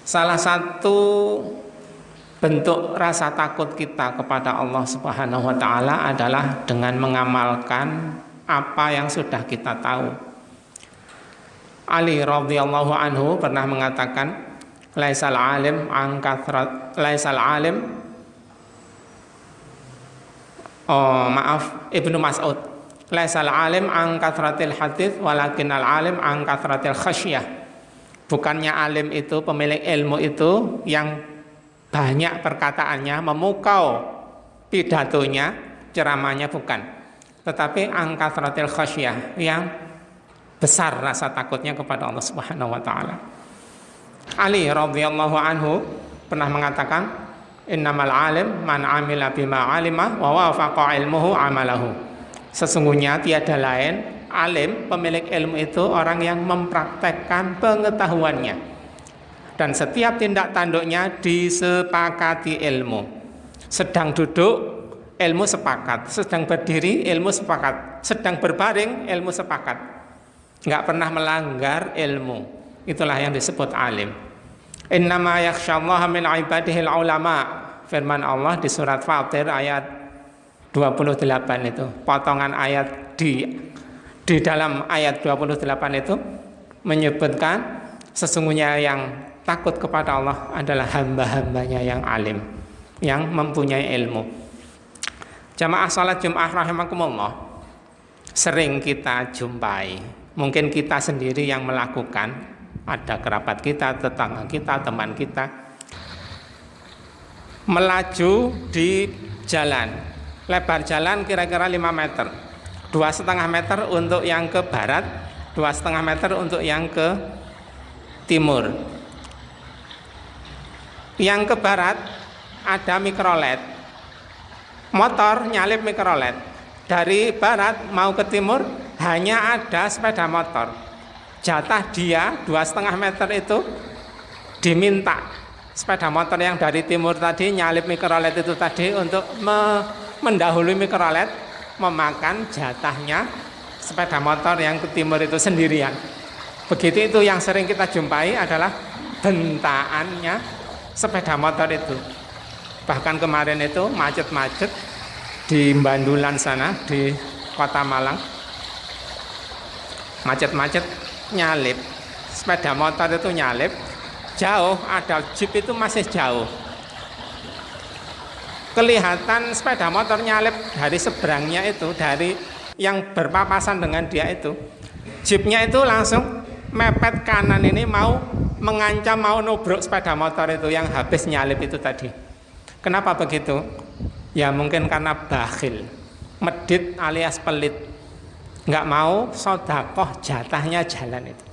Salah satu bentuk rasa takut kita kepada Allah Subhanahu wa taala adalah dengan mengamalkan apa yang sudah kita tahu. Ali radhiyallahu anhu pernah mengatakan, laisal alim an kathrat laisal alim Ibnu Mas'ud, laisal alim an kathratil hadits walakinnal alim an kathratil khasyah. Bukannya alim itu, pemilik ilmu itu yang banyak perkataannya, memukau pidatonya, ceramahnya, bukan. Tetapi an kathratil khasyah, yang besar rasa takutnya kepada Allah Subhanahu wa taala. Ali radhiyallahu anhu pernah mengatakan, innamal alim man amila bima alima wa wafaqa ilmuhu amalahu. Sesungguhnya tiada lain, alim, pemilik ilmu itu orang yang mempraktekkan pengetahuannya, dan setiap tindak tanduknya disepakati ilmu. Sedang duduk, ilmu sepakat. Sedang berdiri, ilmu sepakat. Sedang berbaring, ilmu sepakat. Nggak pernah melanggar ilmu. Itulah yang disebut alim. Innama yakhsyallaha min ibadihil ulama. Firman Allah di surat Fatir ayat 28 itu. Potongan ayat di dalam ayat 28 itu menyebutkan sesungguhnya yang takut kepada Allah adalah hamba-hambanya yang alim, yang mempunyai ilmu. Jamaah salat Jumat rahimakumullah, sering kita jumpai, mungkin kita sendiri yang melakukan, ada kerabat kita, tetangga kita, teman kita, melaju di jalan, lebar jalan kira-kira 5 meter, 2,5 meter untuk yang ke barat, 2,5 meter untuk yang ke timur. Yang ke barat ada mikrolet, motor nyalip mikrolet. Dari barat mau ke timur hanya ada sepeda motor. Jatah dia 2,5 meter itu diminta sepeda motor yang dari timur tadi nyalip mikrolet itu tadi untuk mendahului mikrolet, memakan jatahnya sepeda motor yang ke timur itu sendirian. Begitu itu yang sering kita jumpai adalah bentaannya sepeda motor itu. Bahkan kemarin itu macet-macet di Bandulan sana, di Kota Malang, macet-macet nyalip sepeda motor itu, nyalip jauh, ada jeep itu masih jauh, kelihatan sepeda motor nyalip dari seberangnya itu, dari yang berpapasan dengan dia itu, jeepnya itu langsung mepet kanan ini, mau mengancam, mau nubruk sepeda motor itu yang habis nyalip itu tadi. Kenapa begitu? Ya mungkin karena bakhil, medit alias pelit, nggak mau sodakoh jatahnya jalan itu.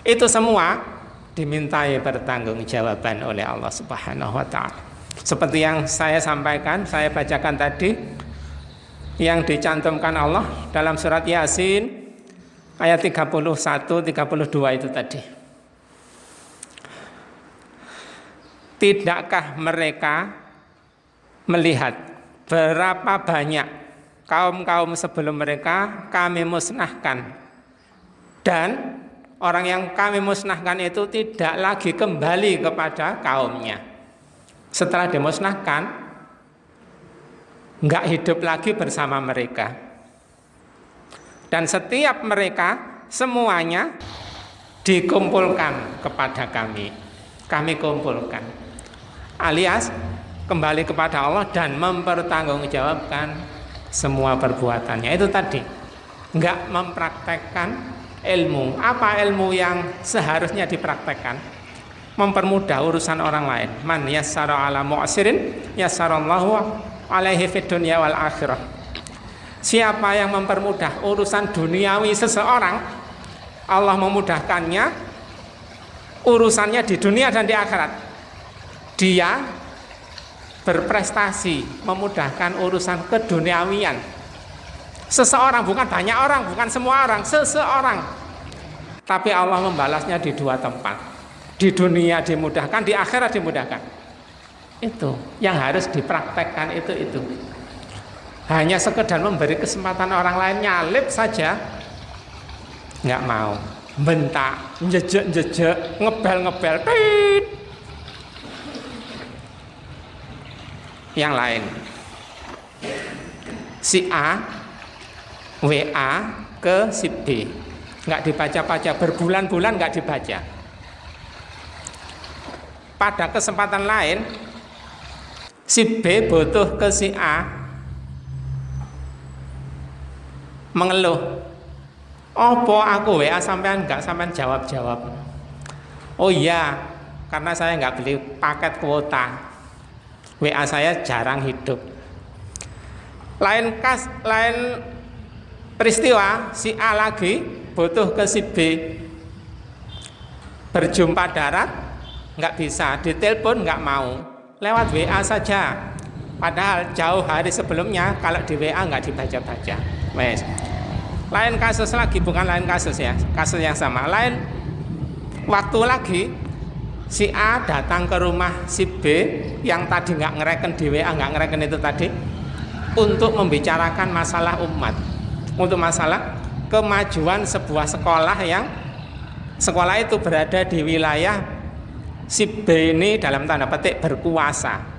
Itu semua dimintai pertanggungjawaban oleh Allah Subhanahu wa taala. Seperti yang saya sampaikan, saya bacakan tadi, yang dicantumkan Allah dalam surat Yasin ayat 31-32 itu tadi. Tidakkah mereka melihat berapa banyak kaum-kaum sebelum mereka kami musnahkan, dan orang yang kami musnahkan itu tidak lagi kembali kepada kaumnya. Setelah dimusnahkan, enggak hidup lagi bersama mereka. Dan setiap mereka semuanya dikumpulkan kepada kami. Kami kumpulkan, alias kembali kepada Allah dan mempertanggungjawabkan semua perbuatannya. Itu tadi, enggak mempraktekkan ilmu. Apa ilmu yang seharusnya dipraktekkan? Mempermudah urusan orang lain. Man yassara ala mu'sirin yassarallahu alaihi fid dunya wal akhirah. Siapa yang mempermudah urusan duniawi seseorang, Allah memudahkannya urusannya di dunia dan di akhirat. Dia berprestasi memudahkan urusan keduniawian seseorang, bukan banyak orang, bukan semua orang, seseorang. Tapi Allah membalasnya di dua tempat. Di dunia dimudahkan, di akhirat dimudahkan. Itu yang harus dipraktekkan, itu. Hanya sekedar memberi kesempatan orang lain nyalip saja nggak mau, bentak, jejek, ngebel, yang lain. Si A WA ke si B, nggak dibaca-baca, berbulan-bulan nggak dibaca. Pada kesempatan lain si B butuh ke si A, mengeluh, opo aku WA sampean nggak sampean jawab-jawab. Oh iya, karena saya nggak beli paket kuota, WA saya jarang hidup. Lain peristiwa, si A lagi butuh ke si B, berjumpa darat nggak bisa, ditelepon nggak mau, lewat WA saja. Padahal jauh hari sebelumnya kalau di WA nggak dibaca-baca. Wes. Lain kasus lagi, bukan lain kasus ya, kasus yang sama. Lain waktu lagi, si A datang ke rumah si B yang tadi nggak ngereken di WA, nggak ngereken itu tadi, untuk membicarakan masalah umat, untuk masalah kemajuan sebuah sekolah yang sekolah itu berada di wilayah si B ini dalam tanda petik berkuasa.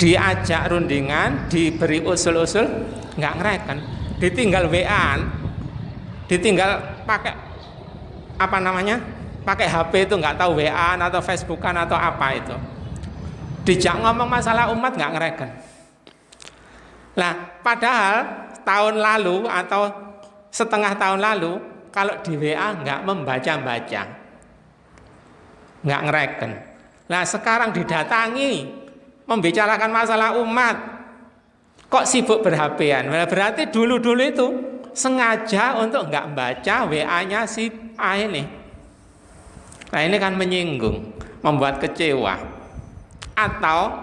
Diajak rundingan, diberi usul-usul, nggak ngereken, ditinggal WA-an, ditinggal pakai apa namanya, pakai HP itu nggak tahu WA-an atau Facebookan atau apa itu. Dijak ngomong masalah umat nggak ngereken. Nah, padahal tahun lalu atau setengah tahun lalu kalau di WA nggak membaca-baca, nggak ngereken. Nah, sekarang didatangi membicarakan masalah umat, kok sibuk ber-HP-an. Nah, berarti dulu-dulu itu sengaja untuk nggak baca WA-nya si A ini. Nah, ini kan menyinggung, membuat kecewa. Atau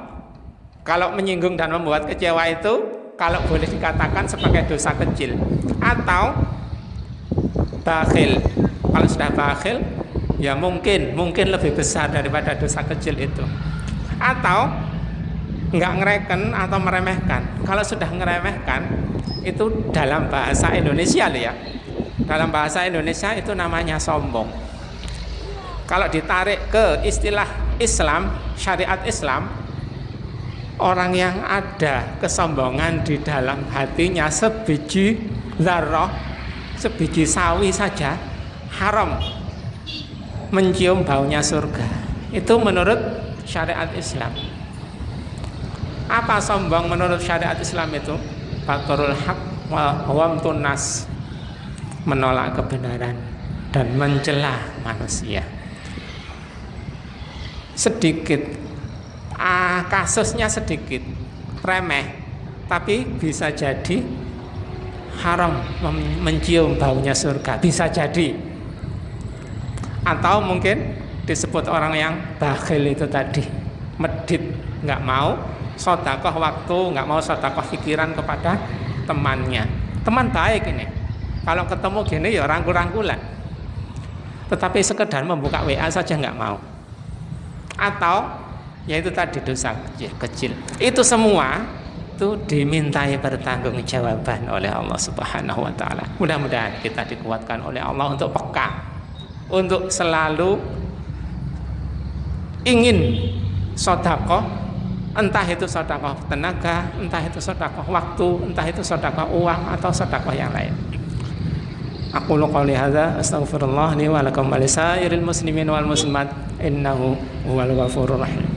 kalau menyinggung dan membuat kecewa itu kalau boleh dikatakan sebagai dosa kecil, atau bakhil. Kalau sudah bakhil, ya mungkin lebih besar daripada dosa kecil itu. Atau nggak ngereken atau meremehkan. Kalau sudah ngeremehkan, itu dalam bahasa Indonesia loh ya. Dalam bahasa Indonesia itu namanya sombong. Kalau ditarik ke istilah Islam, syariat Islam, orang yang ada kesombongan di dalam hatinya sebiji zarrah, sebiji sawi saja, haram mencium baunya surga. Itu menurut syariat Islam. Apa sombong menurut syariat Islam itu? Batrul haq wa ghamtun nas, menolak kebenaran dan mencela manusia. Sedikit kasusnya sedikit remeh, tapi bisa jadi haram mencium baunya surga, bisa jadi. Atau mungkin disebut orang yang bakhil itu tadi, medit, nggak mau sedekah waktu, nggak mau sedekah pikiran kepada temannya. Teman baik ini, kalau ketemu gini ya rangkul-rangkulan, tetapi sekedar membuka WA saja nggak mau. Atau yaitu tadi dosa kecil. Itu semua itu dimintai pertanggungjawaban oleh Allah Subhanahu wa taala. Mudah-mudahan kita dikuatkan oleh Allah untuk peka, untuk selalu ingin sedekah, entah itu sedekah tenaga, entah itu sedekah waktu, entah itu sedekah uang atau sedekah yang lain. Aku qouli hadza astaghfirullah li wa lakum wa lisairil muslimin wal muslimat innahu huwal ghafurur rahim.